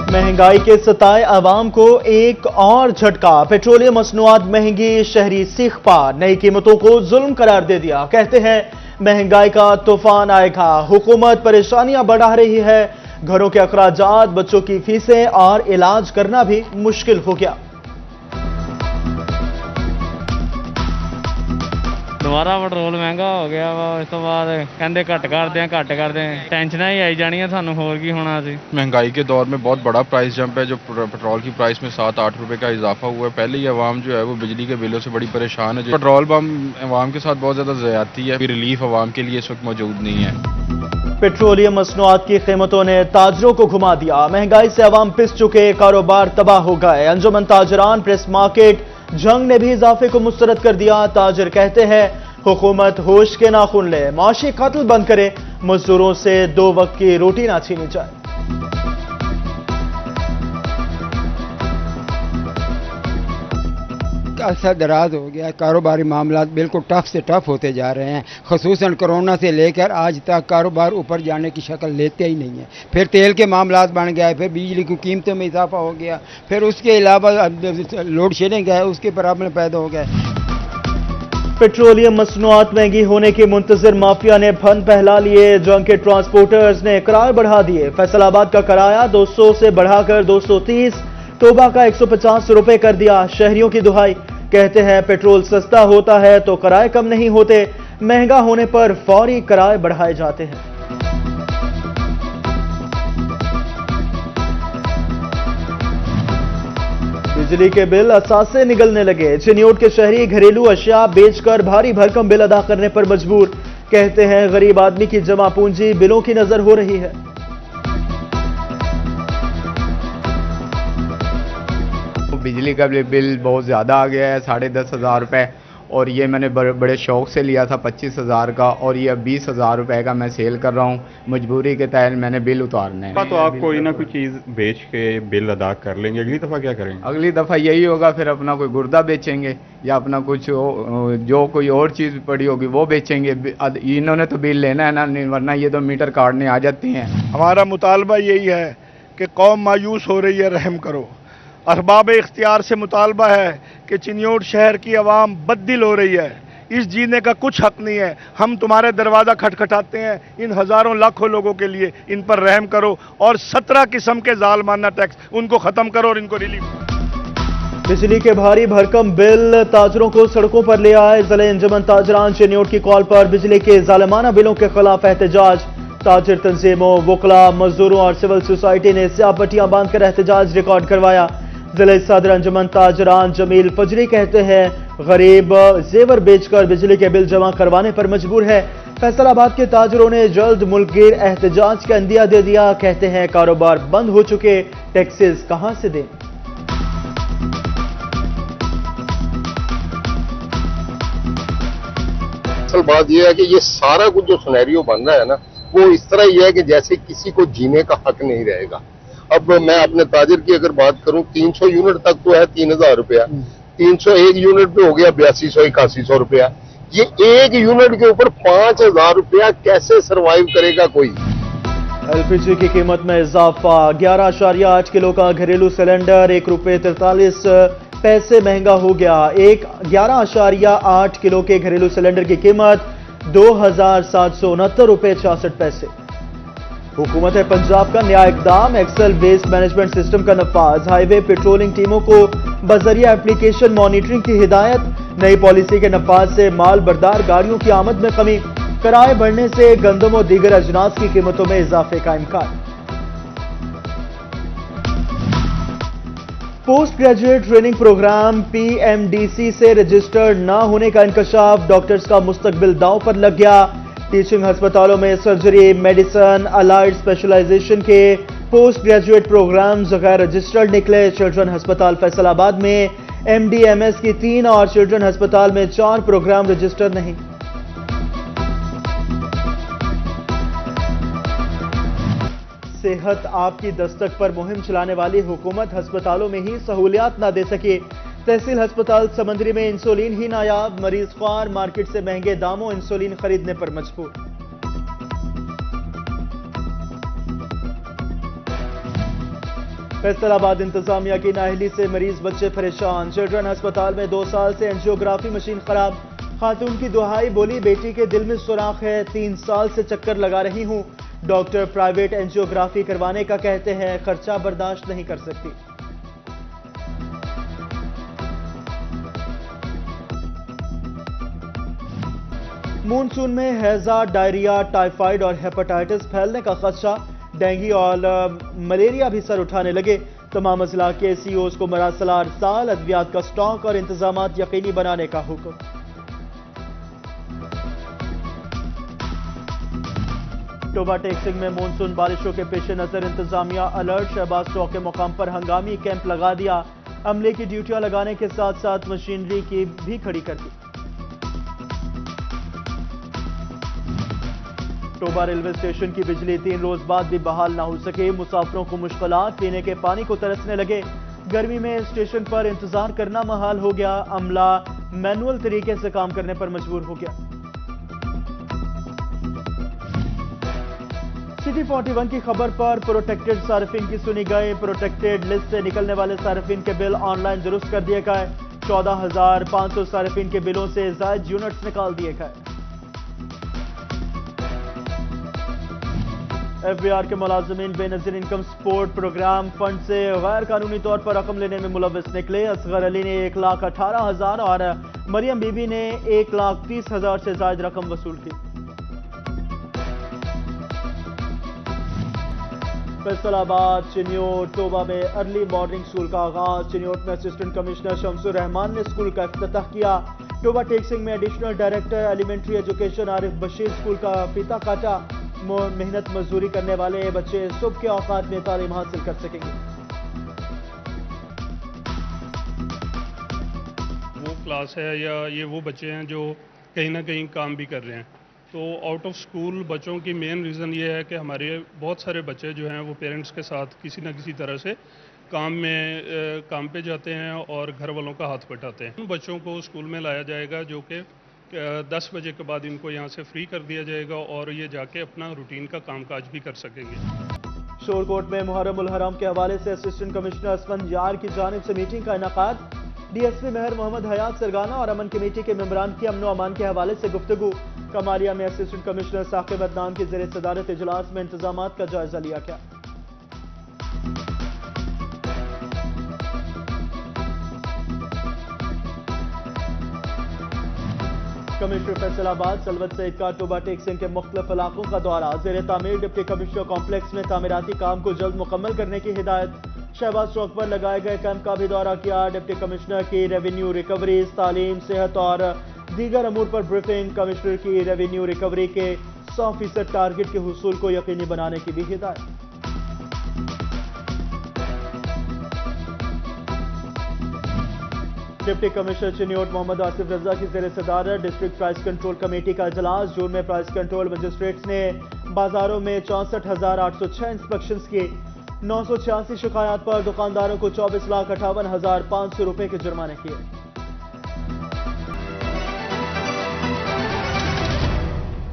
महंगाई के सताए आवाम को एक और झटका। पेट्रोलियम मसनूआत महंगी, शहरी सीख पा नई कीमतों को जुल्म करार दे दिया। कहते हैं महंगाई का तूफान आएगा, हुकूमत परेशानियां बढ़ा रही है, घरों के अखराजात, बच्चों की फीसें और इलाज करना भी मुश्किल हो गया। दोबारा पेट्रोल महंगा हो गया वा, इस तो बाद कहते घट कर दें, टेंशनां ही आई जानियां सानू, होर की होना सी। महंगाई के दौर में बहुत बड़ा प्राइस जंप है, जो पेट्रोल की प्राइस में 7-8 रुपए का इजाफा हुआ है। पहले ही अवाम जो है वो बिजली के बिलों से बड़ी परेशान है। पेट्रोल पंप अवाम के साथ बहुत ज्यादा ज्यादती है, रिलीफ अवाम के लिए इस वक्त मौजूद नहीं है। पेट्रोलियम मसनूआत की कीमतों ने ताजरों को घुमा दिया। महंगाई से अवाम पिस चुके, कारोबार तबाह हो गए। अंजुमन ताजरान प्रेस मार्केट जंग ने भी इजाफे को मुस्तरद कर दिया। ताजिर कहते हैं हुकूमत होश के नाखून ले, माशी कत्ल बंद करे, मजदूरों से 2 वक्त की रोटी ना छीनी जाए। अरसा दराज हो गया, कारोबारी मामला बिल्कुल टफ से टफ होते जा रहे हैं। खसूसन कोरोना से लेकर आज तक कारोबार ऊपर जाने की शक्ल लेते ही नहीं है। फिर तेल के मामला बन गया, फिर बिजली की कीमतों में इजाफा हो गया, फिर उसके अलावा लोड शेडिंग है, उसके प्रॉब्लम पैदा हो गए। पेट्रोलियम मसनूआत महंगी होने के मुंतजर माफिया ने फन फैला लिए। जंग के ट्रांसपोर्टर्स ने किराए बढ़ा दिए। फैसलाबाद का किराया 200 से बढ़ाकर 230, तोबा का 150 रुपए कर दिया। शहरियों की दुहाई, कहते हैं पेट्रोल सस्ता होता है तो किराए कम नहीं होते, महंगा होने पर फौरी किराए बढ़ाए जाते हैं। बिजली के बिल असासे निगलने लगे। चिन्योट के शहरी घरेलू अशिया बेचकर भारी भरकम बिल अदा करने पर मजबूर। कहते हैं गरीब आदमी की जमा पूंजी बिलों की नजर हो रही है। बिजली का बिल बहुत ज़्यादा आ गया है, 10,500 रुपये, और ये मैंने बड़े शौक़ से लिया था 25,000 का, और ये अब 20,000 रुपये का मैं सेल कर रहा हूँ। मजबूरी के तहत मैंने बिल उतारना है। तो आप कोई ना कोई चीज़ बेच के बिल अदा कर लेंगे, अगली दफ़ा क्या करेंगे? अगली दफ़ा यही होगा, फिर अपना कोई गुर्दा बेचेंगे या अपना कुछ जो कोई और चीज़ पड़ी होगी वो बेचेंगे। इन्होंने तो बिल लेना है ना, वरना ये तो मीटर काटने आ जाती हैं। हमारा मुतालबा यही है कि कौम मायूस हो रही है, रहम करो। अरबाब इख्तियार से मुतालबा है कि चिन्योट शहर की आवाम बददिल हो रही है, इस जीने का कुछ हक नहीं है। हम तुम्हारे दरवाज़ा खटखटाते हैं इन हज़ारों लाखों लोगों के लिए, इन पर रहम करो और 17 किस्म के जालमाना टैक्स उनको ख़त्म करो और इनको रिलीफ। बिजली के भारी भरकम बिल ताजरों को सड़कों पर ले आए। ज़िले अंजुमन ताजरान चिन्योट की कॉल पर बिजली के जालिमाना बिलों के खिलाफ एहतजाज। ताजिर तंजीमों, वकला, मजदूरों और सिविल सोसाइटी ने स्याह पट्टियां बांधकर एहतजाज रिकॉर्ड करवाया। जिले सदर अंजुमन ताजरान जमील फजरी कहते हैं गरीब जेवर बेचकर बिजली के बिल जमा करवाने पर मजबूर है। फैसलाबाद के ताजरों ने जल्द मुल्कगीर एहतजाज का अंदिया दे दिया। कहते हैं कारोबार बंद हो चुके, टैक्सेस कहां से दें। असल बात यह है कि ये सारा कुछ जो सिनेरियो बन रहा है ना, वो इस तरह ही है कि जैसे किसी को जीने का हक नहीं रहेगा। अब मैं अपने ताजिर की अगर बात करूं, 300 यूनिट तक तो है 3,000 रुपया, 301 यूनिट पे हो गया 8200-8100 रुपया। ये एक यूनिट के ऊपर 5,000 रुपया कैसे सरवाइव करेगा कोई? एलपीजी की कीमत में इजाफा। 11.8 किलो का घरेलू सिलेंडर 1 रुपये 43 पैसे महंगा हो गया। 11.8 किलो के घरेलू सिलेंडर की कीमत 2,769 रुपये 66 पैसे। हुकूमत पंजाब का नया इकदाम, एक्सेल बेस्ड मैनेजमेंट सिस्टम का नफाज। हाईवे पेट्रोलिंग टीमों को बजरिया एप्लीकेशन मॉनिटरिंग की हिदायत। नई पॉलिसी के नफाज से माल बरदार गाड़ियों की आमद में कमी। किराए बढ़ने से गंदम और दीगर अजनास की कीमतों में इजाफे का इम्कान। Post graduate training programme PMDC से रजिस्टर्ड न होने का इंकशाफ। डॉक्टर्स का मुस्तकबिल दांव पर लग गया। टीचिंग अस्पतालों में सर्जरी, मेडिसिन, अलाइड स्पेशलाइजेशन के पोस्ट ग्रेजुएट प्रोग्राम्स गैर रजिस्टर्ड निकले। चिल्ड्रन अस्पताल फैसलाबाद में MDMS की 3 और चिल्ड्रन अस्पताल में 4 प्रोग्राम रजिस्टर्ड नहीं। सेहत आपकी दस्तक पर मुहिम चलाने वाली हुकूमत अस्पतालों में ही सहूलियात न दे सके। तहसील अस्पताल समंदरी में इंसुलिन ही नायाब। मरीज ख्वार मार्केट से महंगे दामों इंसुलिन खरीदने पर मजबूर। फैसलाबाद इंतजामिया की नाअहली से मरीज बच्चे परेशान। चिल्ड्रन अस्पताल में 2 साल से एंजियोग्राफी मशीन खराब। खातून की दुहाई बोली, बेटी के दिल में सुराख है, 3 साल से चक्कर लगा रही हूं। डॉक्टर प्राइवेट एंजियोग्राफी करवाने का कहते हैं, खर्चा बर्दाश्त नहीं कर सकती। मॉनसून में हैजा, डायरिया, टाइफाइड और हेपेटाइटिस फैलने का खदशा। डेंगू और मलेरिया भी सर उठाने लगे। तमाम अजला के सीओज को मरासला अरसाल, अद्वियात का स्टॉक और इंतजामात यकीनी बनाने का हुक्म। टोबा टेक्सिंग में मॉनसून बारिशों के पेश नजर इंतजामिया अलर्ट। शहबाज चौक के मुकाम पर हंगामी कैंप लगा दिया। अमले की ड्यूटियां लगाने के साथ साथ मशीनरी की भी खड़ी कर दी। टोबा रेलवे स्टेशन की बिजली 3 रोज बाद भी बहाल ना हो सके। मुसाफिरों को मुश्किलात, पीने के पानी को तरसने लगे। गर्मी में स्टेशन पर इंतजार करना महाल हो गया। अमला मैनुअल तरीके से काम करने पर मजबूर हो गया। सिटी 41 की खबर पर प्रोटेक्टेड सार्फिन की सुनी गई। प्रोटेक्टेड लिस्ट से निकलने वाले सार्फिन के बिल ऑनलाइन दुरुस्त कर दिए गए। 14,500 सार्फिन के बिलों से जायद यूनिट्स निकाल दिए गए। एफबीआर के मुलाजमीन Benazir income support programme fund से गैर कानूनी तौर पर रकम लेने में मुलव्वस निकले। असगर अली ने 1,18,000 और मरियम बीबी ने 1,30,000 से ज्यादा रकम वसूल की। फैसलाबाद चिन्योट टोबा में अर्ली मॉर्निंग स्कूल का आगाज। चिन्योट में असिस्टेंट कमिश्नर शमसुर रहमान ने स्कूल का इफ्तिताह किया। टोबा टेक्सिंग में additional director elementary education Arif Bashir school का फीता काटा। मेहनत मजदूरी करने वाले बच्चे सुबह के औकात में तालीम हासिल कर सकेंगे। वो क्लास है या ये वो बच्चे हैं जो कहीं ना कहीं काम भी कर रहे हैं। तो आउट ऑफ स्कूल बच्चों की मेन रीज़न ये है कि हमारे बहुत सारे बच्चे जो हैं वो पेरेंट्स के साथ किसी न किसी तरह से काम पे जाते हैं और घर वालों का हाथ बटाते हैं। उन बच्चों को स्कूल में लाया जाएगा जो कि 10 बजे के बाद इनको यहाँ से फ्री कर दिया जाएगा और ये जाके अपना रूटीन का कामकाज भी कर सकेंगे। शोरकोट में मुहर्रम उल हराम के हवाले से असिस्टेंट कमिश्नर असमन यार की जानिब से मीटिंग का इनेकाद। डीएसपी मेहर मोहम्मद हयात सरगाना और अमन कमेटी के मेंबरान की अमन अमान के हवाले से गुफ्तगू। कमालिया में असिस्टेंट कमिश्नर साकिब अदनान की ज़ेर सदारत इजलास में इंतजामात का जायजा लिया गया। कमिश्नर फैसलाबाद सलवत सईद का टोबा टेक्सिंग के मुख्तलिफ इलाकों का दौरा। ज़ेर तामीर डिप्टी कमिश्नर कॉम्प्लेक्स में तामीराती काम को जल्द मुकम्मल करने की हिदायत। शहबाज चौक पर लगाए गए कैंप का भी दौरा किया। डिप्टी कमिश्नर की रेवेन्यू रिकवरी, तालीम, सेहत और दीगर अमूर पर ब्रीफिंग। कमिश्नर की रेवेन्यू रिकवरी के 100% टारगेट के हुसूल को यकीनी बनाने की भी हिदायत। डिप्टी कमिश्नर चिन्योट मोहम्मद आसिफ रजा की ज़ेर सदारत डिस्ट्रिक्ट प्राइस कंट्रोल कमेटी का इजलास। जून में प्राइस कंट्रोल मजिस्ट्रेट्स ने बाजारों में 64,806 इंस्पेक्शंस किए। 986 शिकायत पर दुकानदारों को 24,58,500 रुपए के जुर्माने किए।